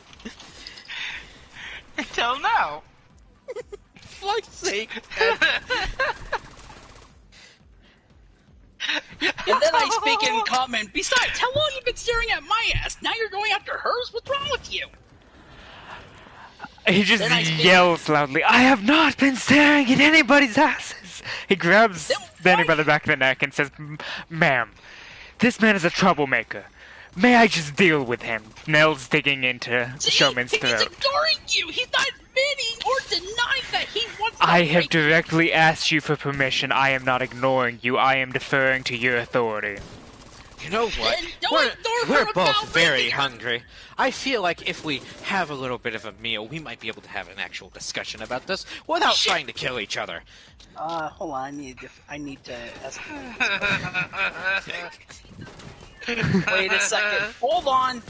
S2: Until now.
S3: Fuck's sake.
S7: And then I speak in common. Besides, how long you been staring at my ass? Now you're going after hers? What's wrong with you?
S1: He just yells loudly, I have not been staring at anybody's asses! He grabs Danny by the back of the neck and says, Ma'am, this man is a troublemaker. May I just deal with him? Nell's digging into Showman's throat.
S7: He's ignoring you! He's not admitting or denying that he wants to
S1: I have
S7: break
S1: directly asked you for permission. I am not ignoring you. I am deferring to your authority.
S3: You know what?
S7: Then don't ignore
S3: We're
S7: her
S3: both
S7: about
S3: very
S7: raping her.
S3: hungry. I feel like if we have a little bit of a meal, we might be able to have an actual discussion about this without trying to kill each other.
S7: Hold on, I need to Wait a second. Hold on.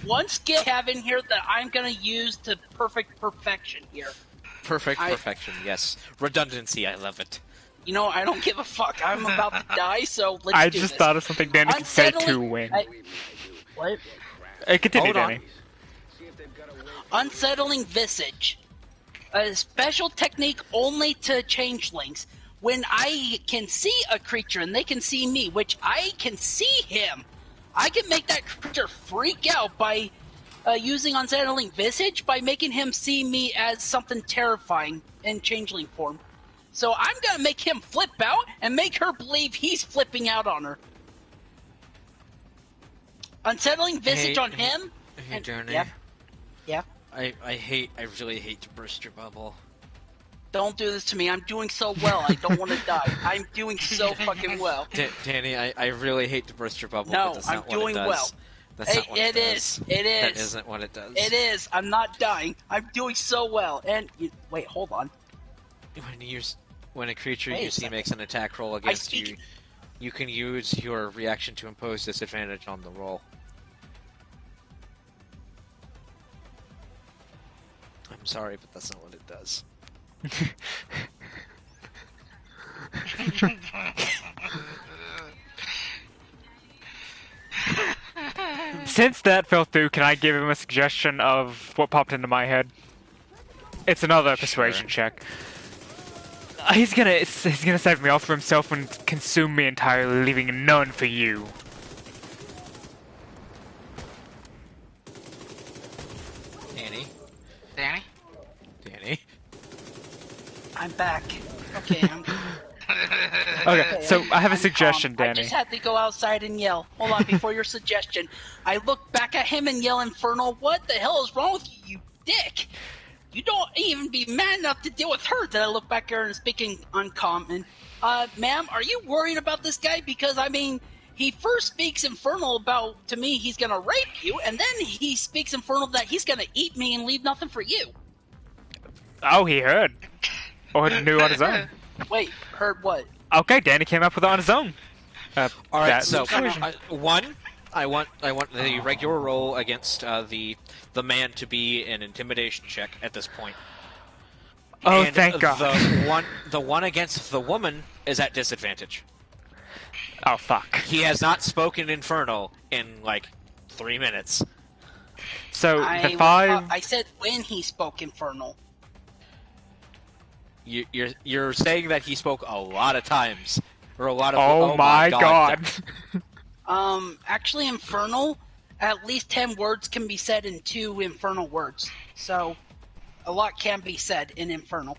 S7: One skill I have in here that I'm gonna use to perfection here.
S3: Perfection, yes. Redundancy, I love it.
S7: You know, I don't give a fuck. I'm about to die, so let's
S1: I
S7: do
S1: just
S7: this.
S1: thought of something Danny could say to win.
S7: What?
S1: Continue,
S3: Hold on.
S1: Danny.
S7: Unsettling Visage. A special technique only to changelings. When I can see a creature and they can see me, which I can see him, I can make that creature freak out by using Unsettling Visage by making him see me as something terrifying in changeling form. So I'm gonna make him flip out and make her believe he's flipping out on her. Unsettling Visage on him.
S3: Hey, Journey.
S7: Yeah.
S3: I really hate to burst your bubble.
S7: Don't do this to me. I'm doing so well. I don't want to die. I'm doing so fucking well.
S3: Danny, I really hate to burst your bubble,
S7: No,
S3: but that's
S7: I'm
S3: not
S7: doing
S3: what it does.
S7: well.
S3: That's not what it does.
S7: It is.
S3: That isn't what it does.
S7: It is. I'm not dying. I'm doing so well. And wait, hold on.
S3: When a creature
S7: Wait
S3: you
S7: a
S3: see
S7: second.
S3: makes an attack roll against you, you can use your reaction to impose disadvantage on the roll. I'm sorry, but that's not what it does.
S1: Since that fell through, can I give him a suggestion of what popped into my head? It's another persuasion check. He's gonna save me all for himself and consume me entirely, leaving none for you.
S3: Danny?
S7: I'm back. Okay, I'm.
S1: Okay, so I have a
S7: I'm
S1: suggestion,
S7: calm.
S1: Danny.
S7: I just had to go outside and yell. Hold on, before your suggestion. I look back at him and yell, Infernal, what the hell is wrong with you, you dick? You don't even be mad enough to deal with her. Then I look back at her and speaking uncommon. Ma'am, are you worried about this guy? Because, I mean, he first speaks Infernal about, to me, he's gonna rape you, and then he speaks Infernal that he's gonna eat me and leave nothing for you.
S1: Oh, he heard. Or knew on his own.
S7: Wait, heard what?
S1: Okay, Danny came up with it on his own.
S3: Alright, so, I want the regular roll against the man to be an intimidation check at this point.
S1: Oh,
S3: and
S1: thank God.
S3: The one against the woman is at disadvantage.
S1: Oh, fuck.
S3: He has not spoken Infernal in, like, 3 minutes.
S1: So, the 5...
S7: I said when he spoke Infernal.
S3: You're saying that he spoke a lot of times. Or a lot of...
S1: Oh my God.
S7: Actually, Infernal, at least 10 words can be said in 2 Infernal words. So, a lot can be said in Infernal.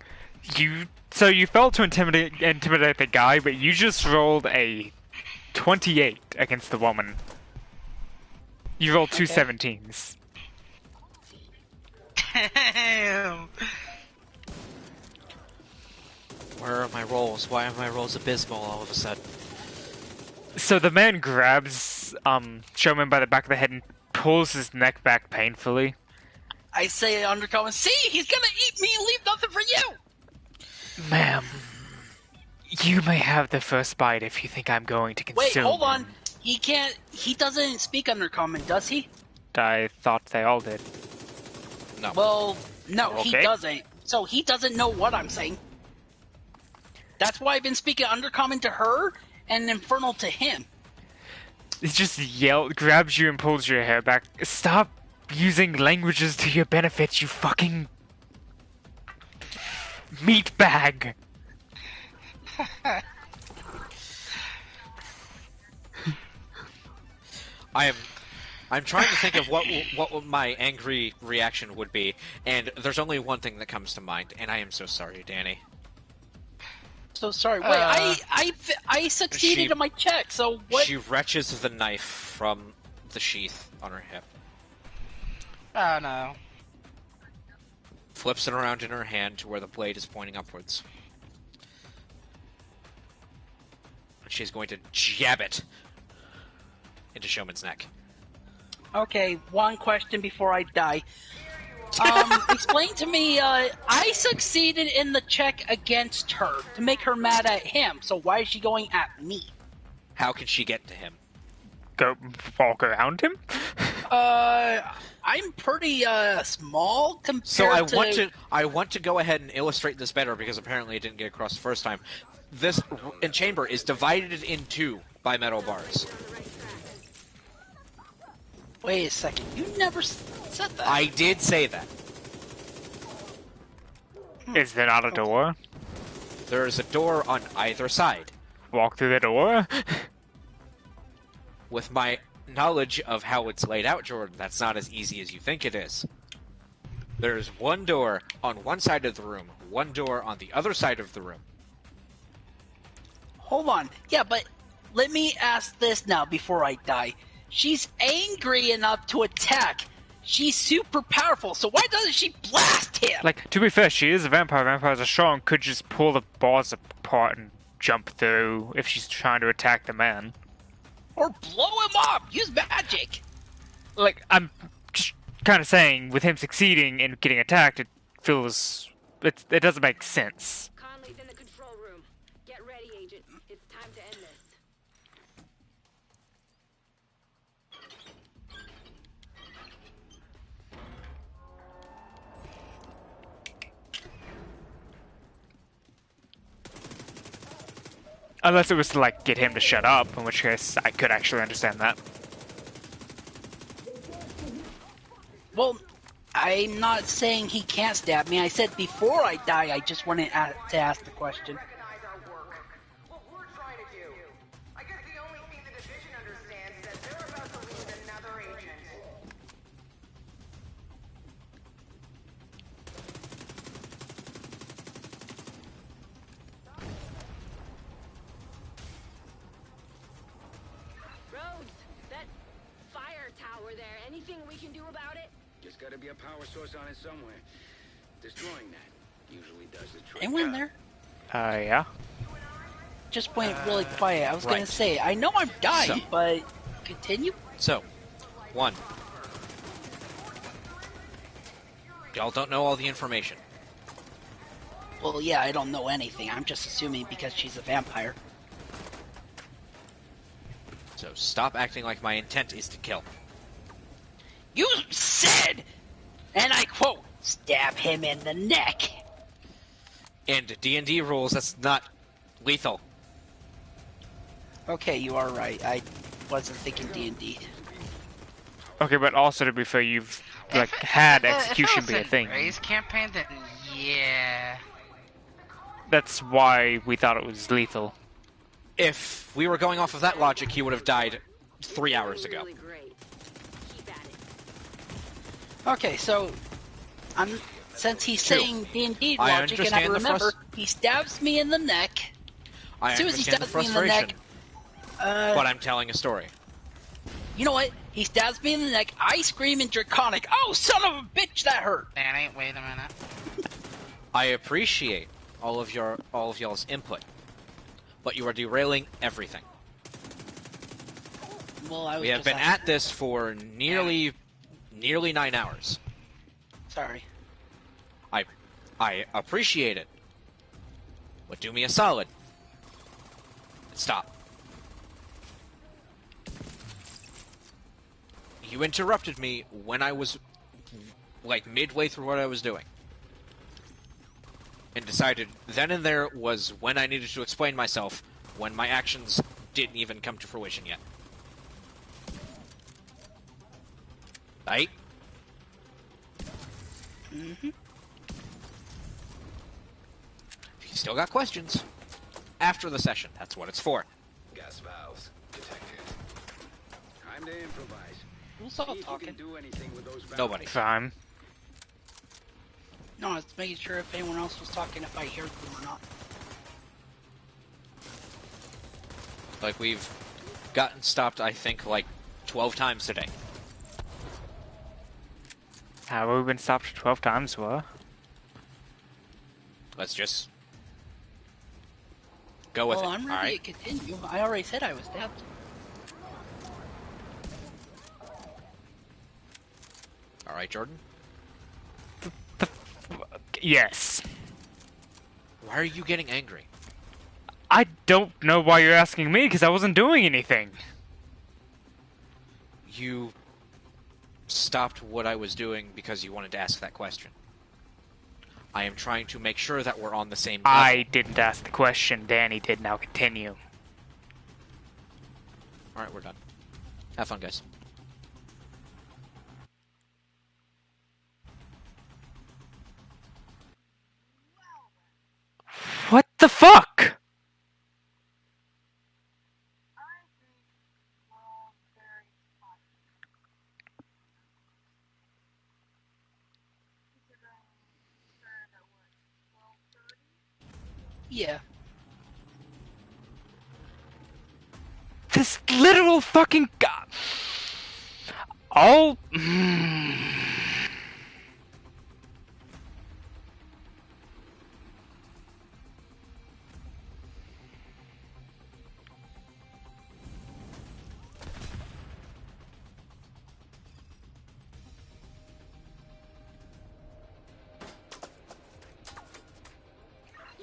S1: You So you failed to intimidate the guy, but you just rolled a 28 against the woman. You rolled two 17s.
S2: Damn.
S3: Where are my rolls? Why are my rolls abysmal all of a sudden?
S1: So the man grabs Showman by the back of the head and pulls his neck back painfully.
S7: I say undercommon, see, he's gonna eat me and leave nothing for you!
S1: Ma'am, you may have the first bite if you think I'm going to consume.
S7: Wait, hold on. He doesn't speak undercommon, does he?
S1: I thought they all did.
S3: No.
S7: Well, no, he
S1: Okay.
S7: doesn't. So he doesn't know what I'm saying. That's why I've been speaking undercommon to her and infernal to him.
S1: He just grabs you and pulls your hair back. Stop using languages to your benefit, you fucking meat bag.
S3: I'm trying to think of what my angry reaction would be, and there's only one thing that comes to mind, and I am so sorry, Danny.
S7: So sorry. Wait, I succeeded in my check. So what?
S3: She wrenches the knife from the sheath on her hip,
S2: Oh no.
S3: flips it around in her hand to where the blade is pointing upwards. She's going to jab it into Showman's neck.
S7: Okay, one question before I die. Explain to me, I succeeded in the check against her to make her mad at him, so why is she going at me?
S3: How can she get to him?
S1: Go walk around him?
S7: I'm pretty, small compared
S3: So I want to go ahead and illustrate this better because apparently it didn't get across the first time. This chamber is divided in two by metal bars.
S7: Wait a second, you never said that.
S3: I did say that.
S1: Is there not a door?
S3: There is a door on either side.
S1: Walk through the door?
S3: With my knowledge of how it's laid out, Jordan, that's not as easy as you think it is. There's one door on one side of the room, one door on the other side of the room.
S7: Hold on. Yeah, but let me ask this now before I die. She's angry enough to attack. She's super powerful, so why doesn't she blast him?
S1: Like, to be fair, she is a vampire. Vampires are strong. Could just pull the bars apart and jump through if she's trying to attack the man.
S7: Or blow him up! Use magic!
S1: Like, I'm just kind of saying, with him succeeding and getting attacked, it feels... It doesn't make sense.
S5: Conley's in the control room. Get ready, Agent. It's time to end this.
S1: Unless it was to, like, get him to shut up, in which case I could actually understand that.
S7: Well, I'm not saying he can't stab me. I said before I die, I just wanted to ask the question.
S8: Recognize our work. What we're trying to do. I guess the only thing the division understands is that they're about to lose another agent.
S5: Rhodes, that fire tower there, anything we can do about it?
S4: Just gotta be a power source on it somewhere. Destroying that usually does the trick.
S7: Anyone there?
S1: Yeah.
S7: Just went really quiet. I was
S3: right.
S7: gonna say, I know I'm dying,
S3: So-
S7: but continue?
S3: So, one. Y'all don't know all the information.
S7: Well, yeah, I don't know anything. I'm just assuming because she's a vampire.
S3: So stop acting like my intent is to kill.
S7: You said, and I quote, stab him in the neck.
S3: And D&D rules, that's not lethal.
S7: Okay, you are right. I wasn't thinking D&D.
S1: Okay, but also to be fair, you've, like, had execution
S2: if
S1: be
S2: it
S1: a
S2: was
S1: thing.
S2: Raise campaign, then yeah.
S1: That's why we thought it was lethal.
S3: If we were going off of that logic, he would have died 3 hours ago.
S5: Really great. Keep at it.
S7: Okay, so Since he's
S3: Two.
S7: saying D&D
S3: I
S7: logic, and I
S3: understand the
S7: remember, he stabs me in the neck.
S3: I
S7: As soon as he
S3: understand the
S7: stabs me in the
S3: frustration,
S7: neck,
S3: but I'm telling a story.
S7: you know what? He stabs me in the neck. I scream in Draconic. Oh, son of a bitch, that hurt.
S2: Danny, wait a minute.
S3: I appreciate all of y'all's input, but you are derailing everything.
S7: Well, I was
S3: We have
S7: just
S3: been
S7: asking.
S3: at this for nearly 9 hours.
S7: Sorry.
S3: I appreciate it, but do me a solid. Stop. You interrupted me when I was, like, midway through what I was doing. And decided then and there was when I needed to explain myself, when my actions didn't even come to fruition yet. Right?
S7: Mm-hmm.
S3: If you still got questions, after the session, that's what it's for.
S4: Gas valves detected. Time to improvise.
S7: Who's all
S4: See if you
S7: talking?
S4: can do anything with those valves.
S3: Nobody.
S1: Fine.
S7: No, I was making sure if anyone else was talking, if I heard them or not.
S3: Like, we've gotten stopped, I think, like, 12 times today.
S1: Have we been stopped 12 times, what?
S3: Let's just go with
S7: Well,
S3: it,
S7: I'm ready
S3: alright?
S7: to continue. I already said I was stabbed.
S3: Alright, Jordan?
S1: Yes.
S3: Why are you getting angry?
S1: I don't know why you're asking me, because I wasn't doing anything.
S3: You stopped what I was doing because you wanted to ask that question. I am trying to make sure that we're on the same level.
S1: I didn't ask the question, Danny did. Now continue.
S3: Alright, we're done. Have fun, guys.
S1: What the fuck?
S7: Yeah.
S1: This literal fucking god. All.
S5: You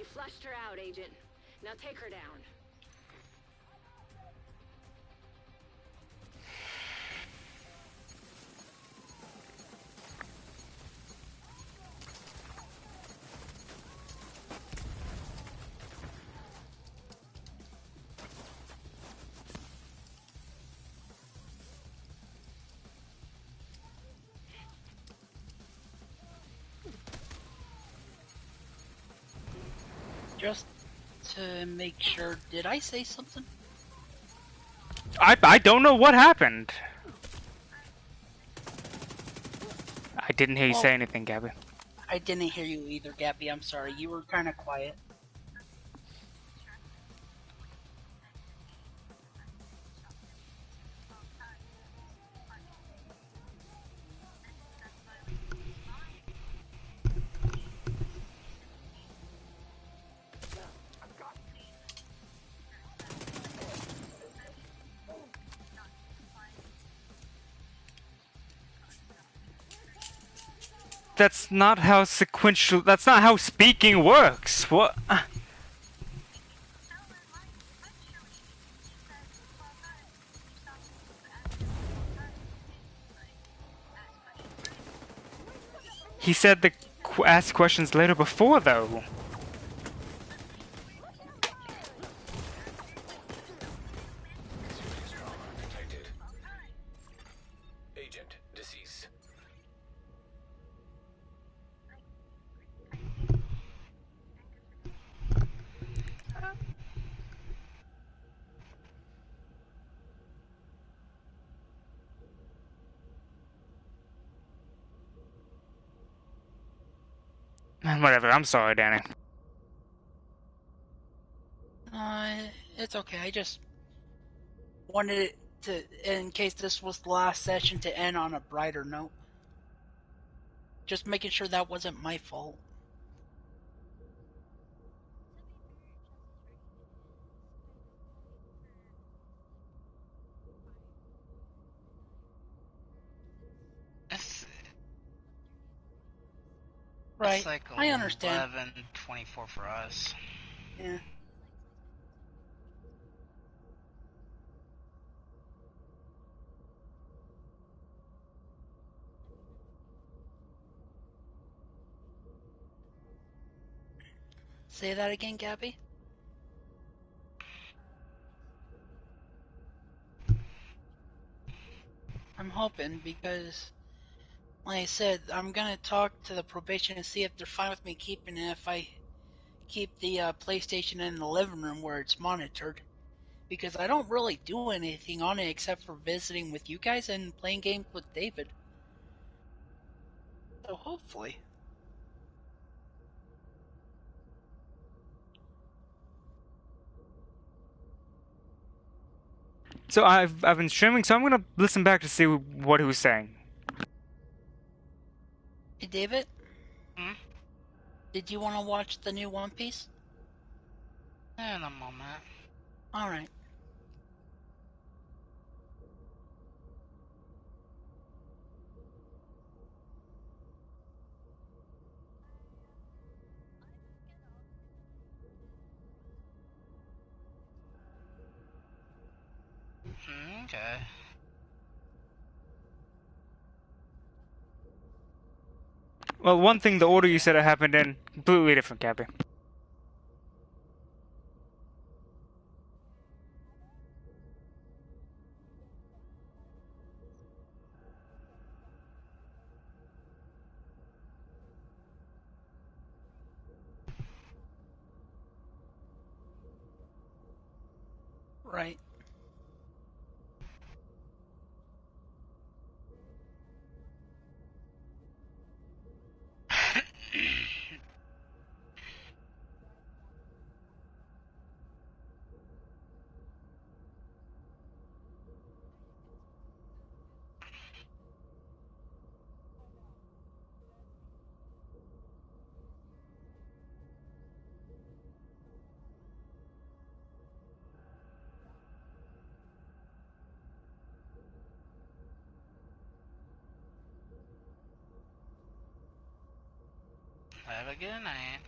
S5: flushed her out, Agent. Now take her down.
S7: Just to make sure, did I say something?
S1: I don't know what happened. I didn't hear you say anything, Gabby.
S7: I didn't hear you either, Gabby. I'm sorry. You were kind of quiet.
S1: That's not how sequential. That's not how speaking works. What? He said to ask questions later before, though.
S4: Serious trauma detected. Agent deceased.
S1: Whatever, I'm sorry, Danny.
S6: It's okay. I just wanted it to, in case this was the last session, to end on a brighter note. Just making sure that wasn't my fault.
S2: It's,
S6: Right.
S2: it's like
S6: I understand.
S2: 11:24 for us.
S6: Yeah. Say that again, Gabby? I'm hoping because, like I said, I'm gonna talk to the probation and see if they're fine with me keeping it if I keep the PlayStation in the living room where it's monitored. Because I don't really do anything on it except for visiting with you guys and playing games with David. So hopefully.
S1: So I've been streaming, so I'm gonna listen back to see what he was saying.
S6: Hey, David?
S2: Hmm?
S6: Did you want to watch the new One Piece?
S2: In a moment.
S6: Alright.
S2: Okay.
S1: Well, one thing, the order you said it happened in, completely different, Cappy.
S6: Right.
S2: Have a good night.